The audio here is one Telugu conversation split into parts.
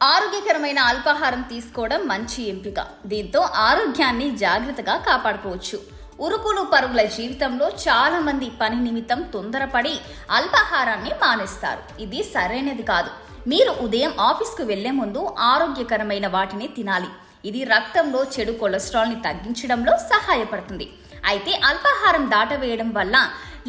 ఆరోగ్యకరమైన అల్పాహారం తీసుకోవడం మంచి ఎంపిక. దీంతో ఆరోగ్యాన్ని జాగ్రత్తగా కాపాడుకోవచ్చు. ఉరుకులు పరుగుల జీవితంలో చాలా మంది పని నిమిత్తం తొందరపడి అల్పాహారాన్ని మానేస్తారు. ఇది సరైనది కాదు. మీరు ఉదయం ఆఫీస్కు వెళ్లే ముందు ఆరోగ్యకరమైన వాటిని తినాలి. ఇది రక్తంలో చెడు కొలెస్ట్రాల్ని తగ్గించడంలో సహాయపడుతుంది. అయితే అల్పాహారం దాటవేయడం వల్ల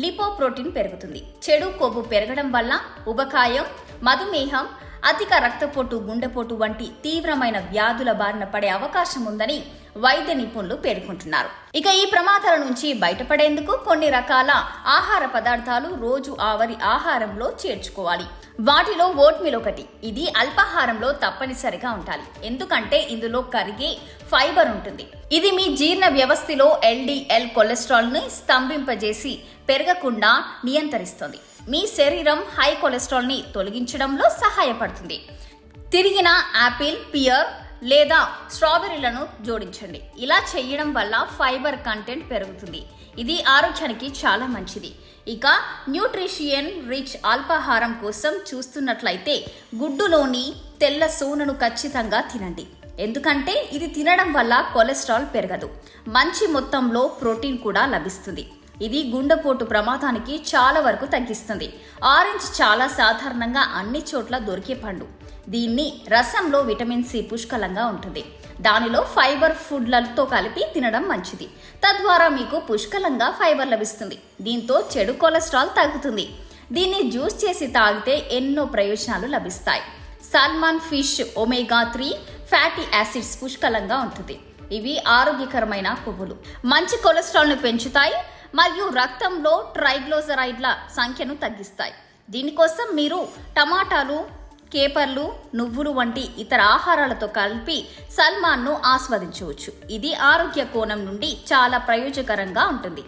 లిపోప్రోటీన్ పెరుగుతుంది. చెడు కొవ్వు పెరగడం వల్ల ఉబకాయం, మధుమేహం, అధిక రక్తపోటు, గుండెపోటు వంటి తీవ్రమైన వ్యాధుల బారిన పడే అవకాశం ఉందని వైద్య నిపుణులు పేర్కొంటున్నారు. ఇక ఈ ప్రమాదాల నుంచి బయటపడేందుకు కొన్ని రకాల ఆహార పదార్థాలు రోజు ఆవరి ఆహారంలో చేర్చుకోవాలి. వాటిలో ఓట్మీల్ ఒకటి. ఇది అల్పాహారంలో తప్పనిసరిగా ఉండాలి. ఎందుకంటే ఇందులో కరిగే ఫైబర్ ఉంటుంది. ఇది మీ జీర్ణ వ్యవస్థలో LDL కొలెస్ట్రాల్ ని స్తంభింపజేసి పెరగకుండా నియంత్రిస్తుంది. మీ శరీరం హై కొలెస్ట్రాల్ ని తొలగించడంలో సహాయపడుతుంది. తిరిగిన యాపిల్, పియర్ లేదా స్ట్రాబెర్రీలను జోడించండి. ఇలా చేయడం వల్ల ఫైబర్ కంటెంట్ పెరుగుతుంది. ఇది ఆరోగ్యానికి చాలా మంచిది. ఇక న్యూట్రిషియన్ రిచ్ అల్పాహారం కోసం చూస్తున్నట్లయితే గుడ్డులోని తెల్ల సోనను ఖచ్చితంగా తినండి. ఎందుకంటే ఇది తినడం వల్ల కొలెస్ట్రాల్ పెరగదు. మంచి మొత్తంలో ప్రోటీన్ కూడా లభిస్తుంది. ఇది గుండెపోటు ప్రమాదానికి చాలా వరకు తగ్గిస్తుంది. ఆరెంజ్ చాలా సాధారణంగా అన్ని చోట్ల దొరికే పండు. దీన్ని రసంలో విటమిన్ సి పుష్కలంగా ఉంటుంది. దానిలో ఫైబర్ ఫుడ్లతో కలిపి తినడం మంచిది. తద్వారా మీకు పుష్కలంగా ఫైబర్ లభిస్తుంది. దీంతో చెడు కొలెస్ట్రాల్ తగ్గుతుంది. దీన్ని జ్యూస్ చేసి తాగితే ఎన్నో ప్రయోజనాలు లభిస్తాయి. Salmon fish omega 3 fatty acids పుష్కలంగా ఉంటుంది. ఇవి ఆరోగ్యకరమైన కొవ్వులు, మంచి కొలెస్ట్రాల్ను పెంచుతాయి మరియు రక్తంలో ట్రైగ్లిజరైడ్ల సంఖ్యను తగ్గిస్తాయి. దీనికోసం మీరు టమాటాలు, కేపర్లు, నువ్వులు వంటి ఇతర ఆహారాలతో కలిపి సల్మాన్ను ఆస్వాదించవచ్చు. ఇది ఆరోగ్య కోణం నుండి చాలా ప్రయోజనకరంగా ఉంటుంది.